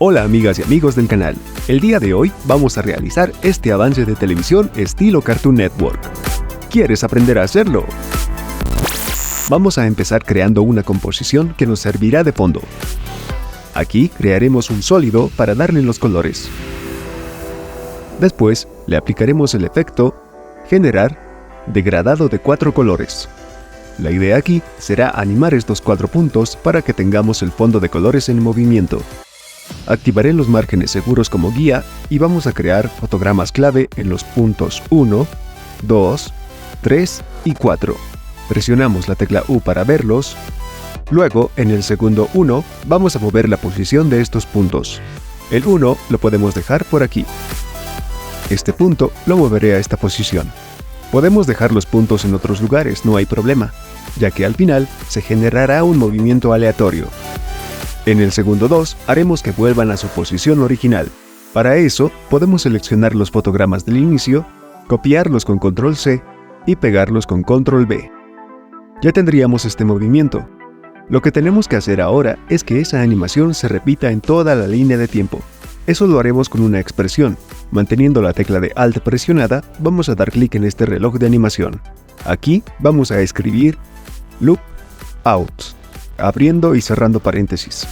Hola amigas y amigos del canal, el día de hoy vamos a realizar este avance de televisión estilo Cartoon Network. ¿Quieres aprender a hacerlo? Vamos a empezar creando una composición que nos servirá de fondo. Aquí crearemos un sólido para darle los colores. Después le aplicaremos el efecto Generar degradado de 4 colores. La idea aquí será animar estos 4 puntos para que tengamos el fondo de colores en movimiento. Activaré los márgenes seguros como guía y vamos a crear fotogramas clave en los puntos 1, 2, 3 y 4. Presionamos la tecla U para verlos. Luego, en el segundo 1, vamos a mover la posición de estos puntos. El 1 lo podemos dejar por aquí. Este punto lo moveré a esta posición. Podemos dejar los puntos en otros lugares, no hay problema, ya que al final se generará un movimiento aleatorio. En el segundo 2 haremos que vuelvan a su posición original. Para eso podemos seleccionar los fotogramas del inicio, copiarlos con Control C y pegarlos con Control V. Ya tendríamos este movimiento. Lo que tenemos que hacer ahora es que esa animación se repita en toda la línea de tiempo. Eso lo haremos con una expresión. Manteniendo la tecla de Alt presionada, vamos a dar clic en este reloj de animación. Aquí vamos a escribir Loop Out, abriendo y cerrando paréntesis.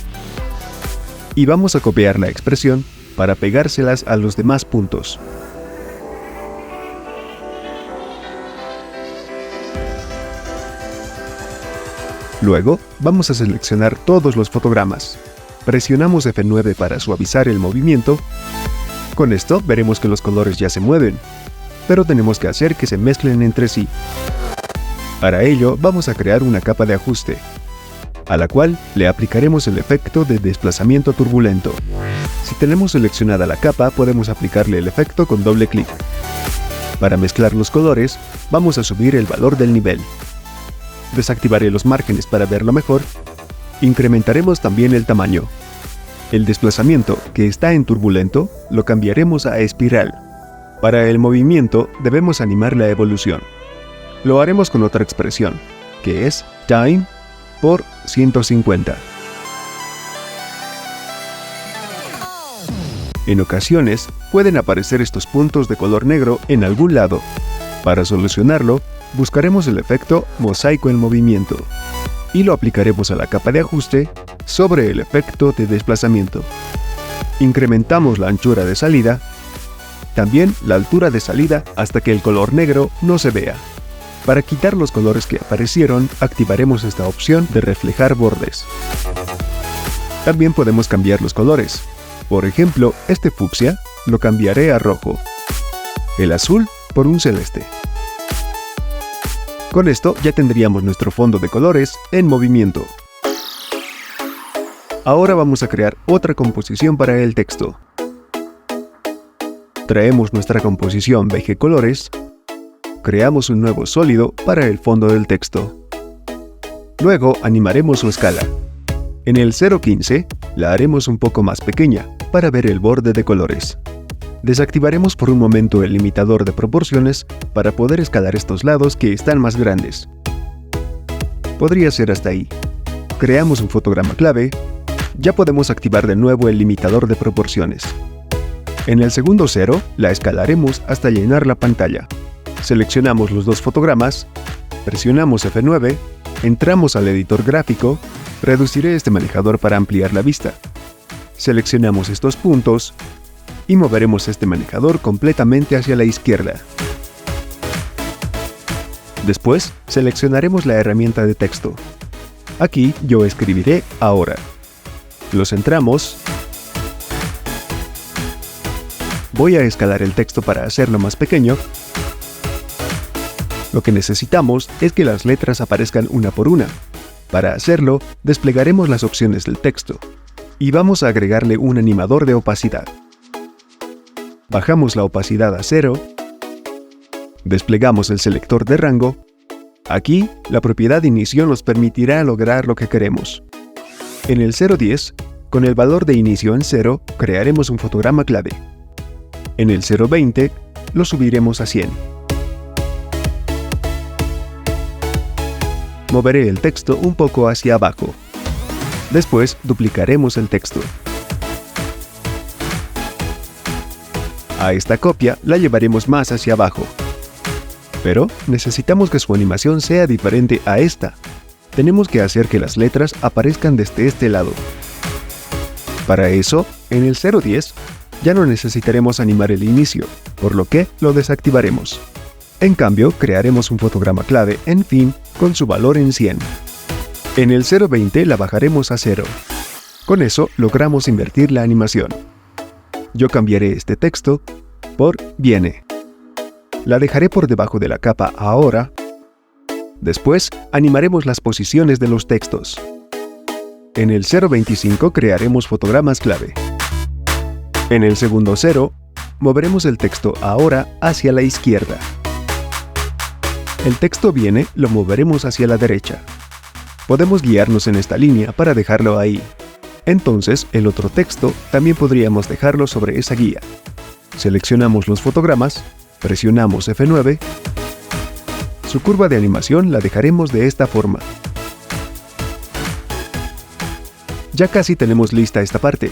Y vamos a copiar la expresión para pegárselas a los demás puntos. Luego, vamos a seleccionar todos los fotogramas. Presionamos F9 para suavizar el movimiento. Con esto veremos que los colores ya se mueven, pero tenemos que hacer que se mezclen entre sí. Para ello, vamos a crear una capa de ajuste, a la cual le aplicaremos el efecto de desplazamiento turbulento. Si tenemos seleccionada la capa, podemos aplicarle el efecto con doble clic. Para mezclar los colores, vamos a subir el valor del nivel. Desactivaré los márgenes para verlo mejor. Incrementaremos también el tamaño. El desplazamiento, que está en turbulento, lo cambiaremos a espiral. Para el movimiento, debemos animar la evolución. Lo haremos con otra expresión, que es Time por 150. En ocasiones, pueden aparecer estos puntos de color negro en algún lado. Para solucionarlo, buscaremos el efecto Mosaico en movimiento y lo aplicaremos a la capa de ajuste sobre el efecto de desplazamiento. Incrementamos la anchura de salida, también la altura de salida hasta que el color negro no se vea. Para quitar los colores que aparecieron, activaremos esta opción de reflejar bordes. También podemos cambiar los colores. Por ejemplo, este fucsia lo cambiaré a rojo, el azul por un celeste. Con esto ya tendríamos nuestro fondo de colores en movimiento. Ahora vamos a crear otra composición para el texto. Traemos nuestra composión VG Colores. Creamos un nuevo sólido para el fondo del texto. Luego animaremos su escala. En el 0.15 la haremos un poco más pequeña para ver el borde de colores. Desactivaremos por un momento el limitador de proporciones para poder escalar estos lados que están más grandes. Podría ser hasta ahí. Creamos un fotograma clave. Ya podemos activar de nuevo el limitador de proporciones. En el segundo 0 la escalaremos hasta llenar la pantalla. Seleccionamos los dos fotogramas, presionamos F9, entramos al editor gráfico, reduciré este manejador para ampliar la vista. Seleccionamos estos puntos y moveremos este manejador completamente hacia la izquierda. Después, seleccionaremos la herramienta de texto. Aquí yo escribiré ahora. Lo centramos. Voy a escalar el texto para hacerlo más pequeño. Lo que necesitamos es que las letras aparezcan una por una. Para hacerlo, desplegaremos las opciones del texto y vamos a agregarle un animador de opacidad. Bajamos la opacidad a 0, desplegamos el selector de rango. Aquí, la propiedad de inicio nos permitirá lograr lo que queremos. En el 0.10, con el valor de inicio en 0, crearemos un fotograma clave. En el 0.20, lo subiremos a 100. Moveré el texto un poco hacia abajo. Después, duplicaremos el texto. A esta copia la llevaremos más hacia abajo. Pero necesitamos que su animación sea diferente a esta. Tenemos que hacer que las letras aparezcan desde este lado. Para eso, en el 0.10 ya no necesitaremos animar el inicio, por lo que lo desactivaremos. En cambio, crearemos un fotograma clave en fin con su valor en 100. En el 0.20 la bajaremos a 0. Con eso logramos invertir la animación. Yo cambiaré este texto por viene. La dejaré por debajo de la capa ahora. Después, animaremos las posiciones de los textos. En el 0.25 crearemos fotogramas clave. En el segundo 0, moveremos el texto ahora hacia la izquierda. El texto viene lo moveremos hacia la derecha. Podemos guiarnos en esta línea para dejarlo ahí. Entonces, el otro texto también podríamos dejarlo sobre esa guía. Seleccionamos los fotogramas, presionamos F9. Su curva de animación la dejaremos de esta forma. Ya casi tenemos lista esta parte.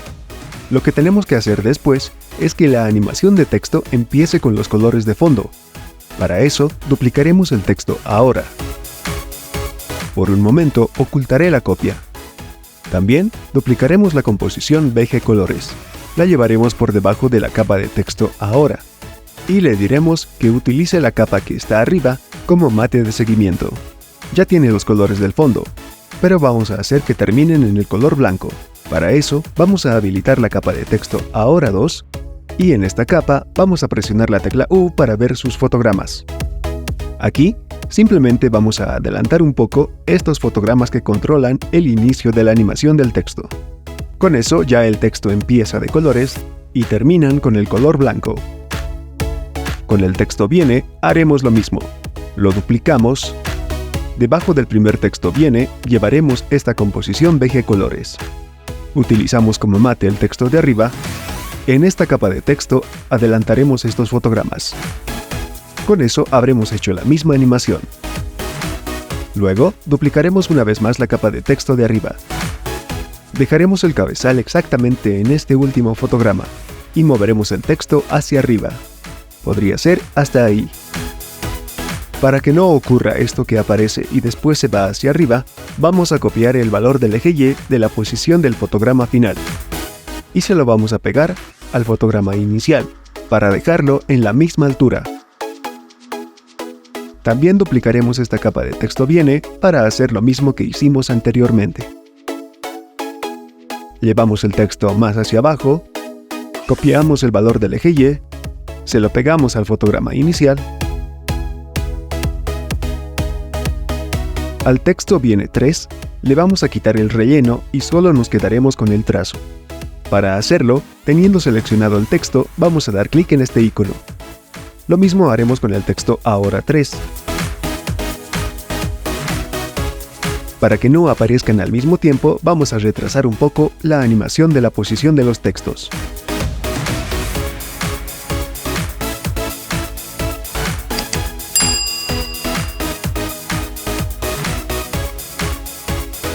Lo que tenemos que hacer después es que la animación de texto empiece con los colores de fondo. Para eso, duplicaremos el texto ahora. Por un momento, ocultaré la copia. También duplicaremos la composición BG Colores. La llevaremos por debajo de la capa de texto ahora. Y le diremos que utilice la capa que está arriba como mate de seguimiento. Ya tiene los colores del fondo, pero vamos a hacer que terminen en el color blanco. Para eso, vamos a habilitar la capa de texto ahora 2, y en esta capa vamos a presionar la tecla U para ver sus fotogramas. Aquí, simplemente vamos a adelantar un poco estos fotogramas que controlan el inicio de la animación del texto. Con eso ya el texto empieza de colores y terminan con el color blanco. Con el texto viene, haremos lo mismo. Lo duplicamos. Debajo del primer texto viene, llevaremos esta composición BG Colores. Utilizamos como mate el texto de arriba. En esta capa de texto adelantaremos estos fotogramas. Con eso habremos hecho la misma animación. Luego, duplicaremos una vez más la capa de texto de arriba. Dejaremos el cabezal exactamente en este último fotograma y moveremos el texto hacia arriba. Podría ser hasta ahí. Para que no ocurra esto que aparece y después se va hacia arriba, vamos a copiar el valor del eje Y de la posición del fotograma final. Y se lo vamos a pegar al fotograma inicial, para dejarlo en la misma altura. También duplicaremos esta capa de texto viene para hacer lo mismo que hicimos anteriormente. Llevamos el texto más hacia abajo, copiamos el valor del eje Y, se lo pegamos al fotograma inicial. Al texto viene 3, le vamos a quitar el relleno y solo nos quedaremos con el trazo. Para hacerlo, teniendo seleccionado el texto, vamos a dar clic en este icono. Lo mismo haremos con el texto ahora 3. Para que no aparezcan al mismo tiempo, vamos a retrasar un poco la animación de la posición de los textos.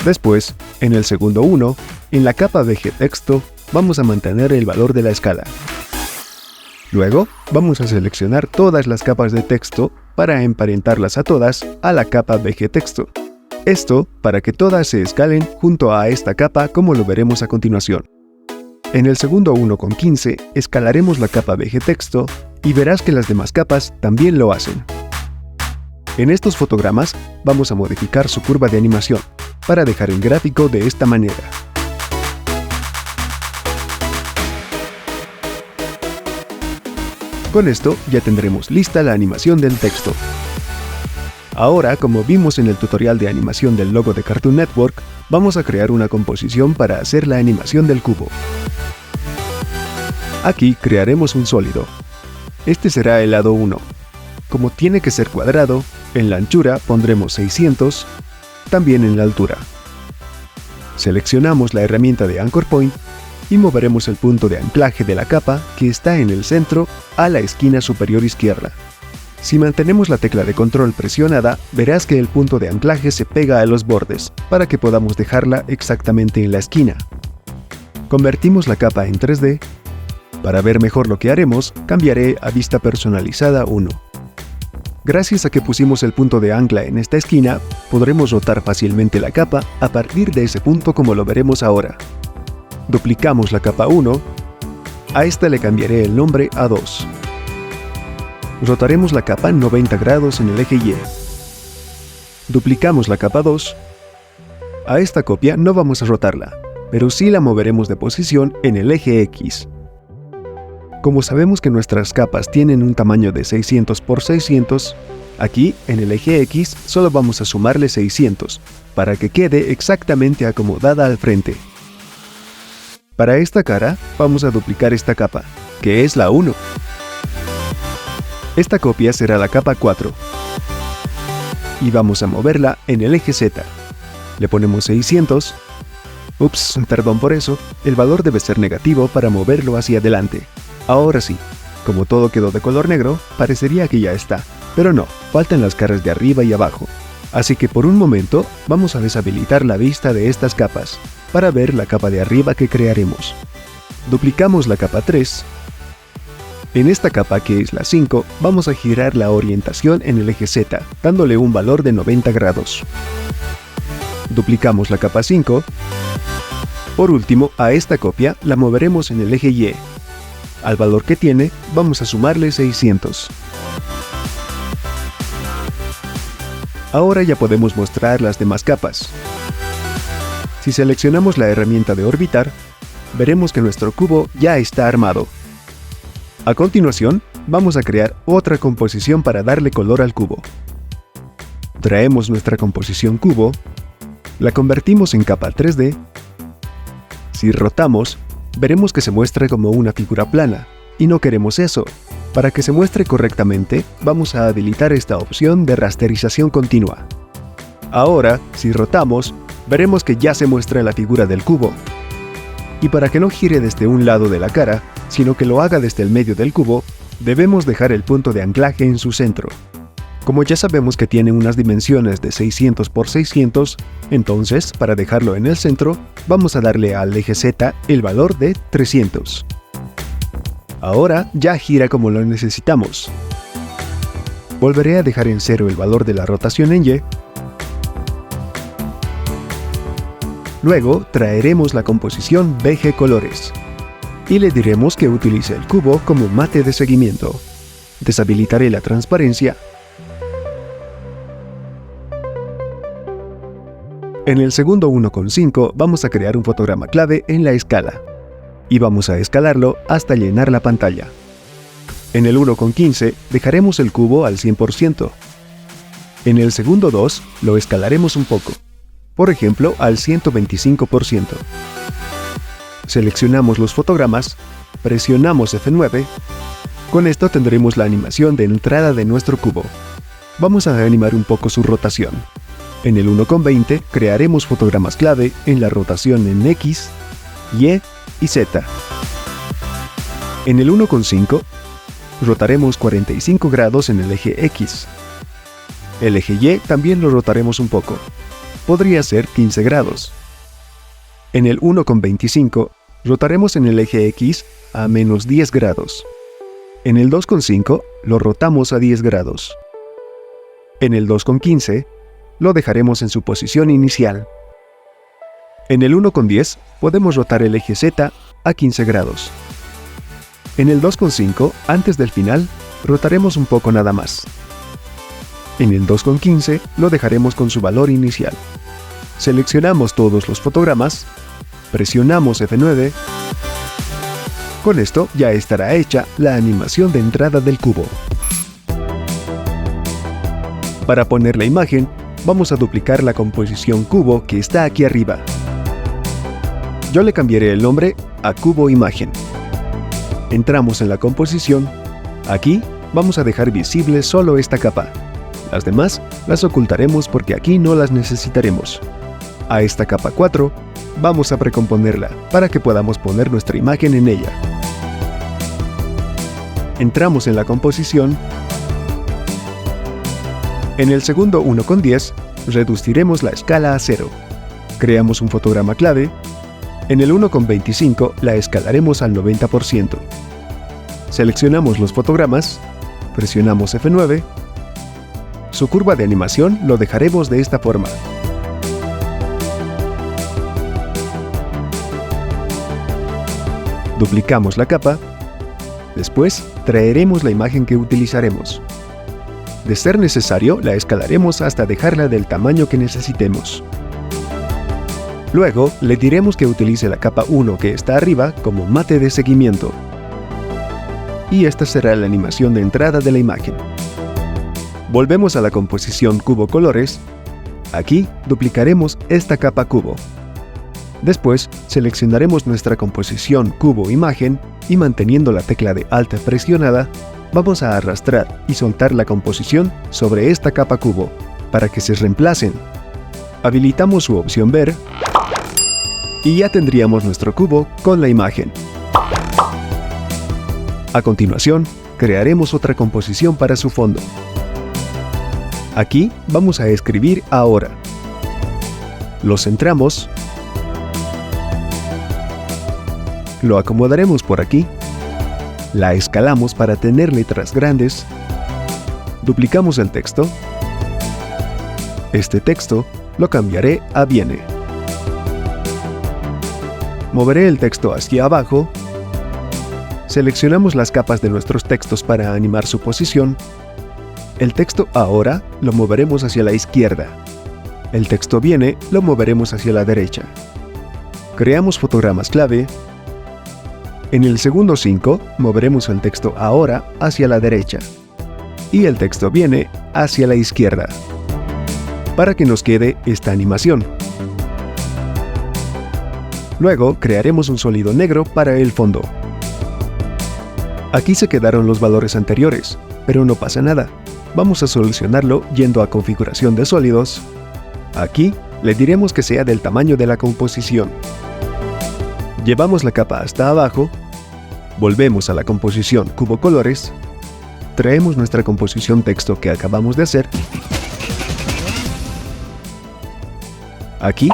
Después, en el segundo 1, en la capa BG Texto, vamos a mantener el valor de la escala. Luego, vamos a seleccionar todas las capas de texto para emparentarlas a todas a la capa BG Texto. Esto para que todas se escalen junto a esta capa como lo veremos a continuación. En el segundo 1,15 escalaremos la capa BG Texto y verás que las demás capas también lo hacen. En estos fotogramas vamos a modificar su curva de animación para dejar el gráfico de esta manera. Con esto ya tendremos lista la animación del texto. Ahora, como vimos en el tutorial de animación del logo de Cartoon Network, vamos a crear una composición para hacer la animación del cubo. Aquí crearemos un sólido. Este será el lado 1. Como tiene que ser cuadrado, en la anchura pondremos 600, también en la altura. Seleccionamos la herramienta de Anchor Point y moveremos el punto de anclaje de la capa que está en el centro a la esquina superior izquierda. Si mantenemos la tecla de control presionada, verás que el punto de anclaje se pega a los bordes para que podamos dejarla exactamente en la esquina. Convertimos la capa en 3D Para ver mejor lo que haremos, cambiaré a vista personalizada 1. Gracias a que pusimos el punto de ancla en esta esquina, podremos rotar fácilmente la capa a partir de ese punto como lo veremos ahora. Duplicamos la capa 1, a esta le cambiaré el nombre a 2. Rotaremos la capa 90 grados en el eje Y. Duplicamos la capa 2, a esta copia no vamos a rotarla, pero sí la moveremos de posición en el eje X. Como sabemos que nuestras capas tienen un tamaño de 600 por 600, aquí, en el eje X, solo vamos a sumarle 600, para que quede exactamente acomodada al frente. Para esta cara, vamos a duplicar esta capa, que es la 1. Esta copia será la capa 4. Y vamos a moverla en el eje Z. Le ponemos 600. Ups, perdón por eso, el valor debe ser negativo para moverlo hacia adelante. Ahora sí, como todo quedó de color negro, parecería que ya está, pero no, faltan las caras de arriba y abajo. Así que por un momento, vamos a deshabilitar la vista de estas capas, para ver la capa de arriba que crearemos. Duplicamos la capa 3. En esta capa, que es la 5, vamos a girar la orientación en el eje Z, dándole un valor de 90 grados. Duplicamos la capa 5. Por último, a esta copia la moveremos en el eje Y. Al valor que tiene, vamos a sumarle 600. Ahora ya podemos mostrar las demás capas. Si seleccionamos la herramienta de orbitar, veremos que nuestro cubo ya está armado. A continuación, vamos a crear otra composición para darle color al cubo. Traemos nuestra composición cubo, la convertimos en capa 3D. Si rotamos, veremos que se muestra como una figura plana, y no queremos eso. Para que se muestre correctamente, vamos a habilitar esta opción de rasterización continua. Ahora, si rotamos, veremos que ya se muestra la figura del cubo. Y para que no gire desde un lado de la cara, sino que lo haga desde el medio del cubo, debemos dejar el punto de anclaje en su centro. Como ya sabemos que tiene unas dimensiones de 600 por 600, entonces, para dejarlo en el centro, vamos a darle al eje Z el valor de 300. Ahora ya gira como lo necesitamos. Volveré a dejar en 0 el valor de la rotación en Y. Luego traeremos la composición BG Colores y le diremos que utilice el cubo como mate de seguimiento. Deshabilitaré la transparencia. En el segundo 1,5 vamos a crear un fotograma clave en la escala y vamos a escalarlo hasta llenar la pantalla. En el 1,15 dejaremos el cubo al 100%. En el segundo 2 lo escalaremos un poco, por ejemplo al 125%. Seleccionamos los fotogramas, presionamos F9. Con esto tendremos la animación de entrada de nuestro cubo. Vamos a animar un poco su rotación. En el 1,20 crearemos fotogramas clave en la rotación en X, Y y Z. En el 1,5 rotaremos 45 grados en el eje X. El eje Y también lo rotaremos un poco. Podría ser 15 grados. En el 1,25 rotaremos en el eje X a menos 10 grados. En el 2,5 lo rotamos a 10 grados. En el 2,15 lo dejaremos en su posición inicial. En el 1,10 podemos rotar el eje Z a 15 grados. En el 2,5, antes del final, rotaremos un poco nada más. En el 2,15 lo dejaremos con su valor inicial. Seleccionamos todos los fotogramas, presionamos F9. Con esto ya estará hecha la animación de entrada del cubo. Para poner la imagen, vamos a duplicar la composición cubo que está aquí arriba. Yo le cambiaré el nombre a cubo imagen. Entramos en la composición. Aquí vamos a dejar visible solo esta capa. Las demás las ocultaremos porque aquí no las necesitaremos. A esta capa 4 vamos a precomponerla para que podamos poner nuestra imagen en ella. Entramos en la composición. En el segundo 1,10 reduciremos la escala a 0. Creamos un fotograma clave. En el 1,25 la escalaremos al 90%. Seleccionamos los fotogramas, presionamos F9. Su curva de animación lo dejaremos de esta forma. Duplicamos la capa. Después, traeremos la imagen que utilizaremos. De ser necesario, la escalaremos hasta dejarla del tamaño que necesitemos. Luego, le diremos que utilice la capa 1 que está arriba como mate de seguimiento. Y esta será la animación de entrada de la imagen. Volvemos a la composición cubo colores. Aquí, duplicaremos esta capa cubo. Después, seleccionaremos nuestra composición cubo imagen y manteniendo la tecla de Alt presionada, vamos a arrastrar y soltar la composición sobre esta capa cubo para que se reemplacen. Habilitamos su opción ver y ya tendríamos nuestro cubo con la imagen. A continuación, crearemos otra composición para su fondo. Aquí vamos a escribir ahora. Lo centramos. Lo acomodaremos por aquí. La escalamos para tener letras grandes. Duplicamos el texto. Este texto lo cambiaré a viene. Moveré el texto hacia abajo. Seleccionamos las capas de nuestros textos para animar su posición. El texto ahora lo moveremos hacia la izquierda. El texto viene lo moveremos hacia la derecha. Creamos fotogramas clave. En el segundo 5 moveremos el texto ahora hacia la derecha. Y el texto viene hacia la izquierda. Para que nos quede esta animación. Luego crearemos un sólido negro para el fondo. Aquí se quedaron los valores anteriores, pero no pasa nada. Vamos a solucionarlo yendo a configuración de sólidos. Aquí le diremos que sea del tamaño de la composición. Llevamos la capa hasta abajo. Volvemos a la composición cubo colores. Traemos nuestra composición texto que acabamos de hacer. Aquí,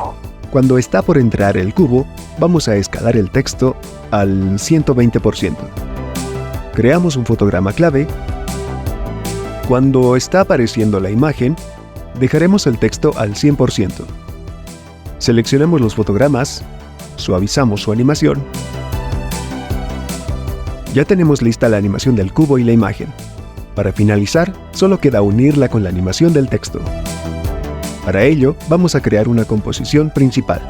cuando está por entrar el cubo, vamos a escalar el texto al 120%. Creamos un fotograma clave. Cuando está apareciendo la imagen, dejaremos el texto al 100%. Seleccionamos los fotogramas, suavizamos su animación. Ya tenemos lista la animación del cubo y la imagen. Para finalizar, solo queda unirla con la animación del texto. Para ello, vamos a crear una composición principal,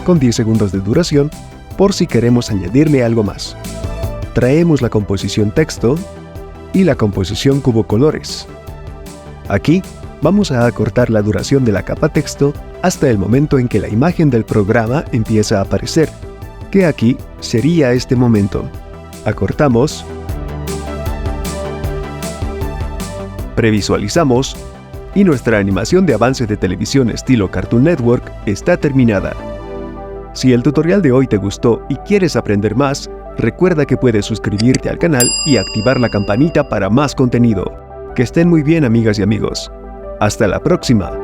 con 10 segundos de duración, por si queremos añadirle algo más. Traemos la composición texto y la composición cubo colores. Aquí vamos a acortar la duración de la capa texto hasta el momento en que la imagen del programa empieza a aparecer, que aquí sería este momento. Acortamos, previsualizamos y nuestra animación de avance de televisión estilo Cartoon Network está terminada. Si el tutorial de hoy te gustó y quieres aprender más, recuerda que puedes suscribirte al canal y activar la campanita para más contenido. Que estén muy bien, amigas y amigos. Hasta la próxima.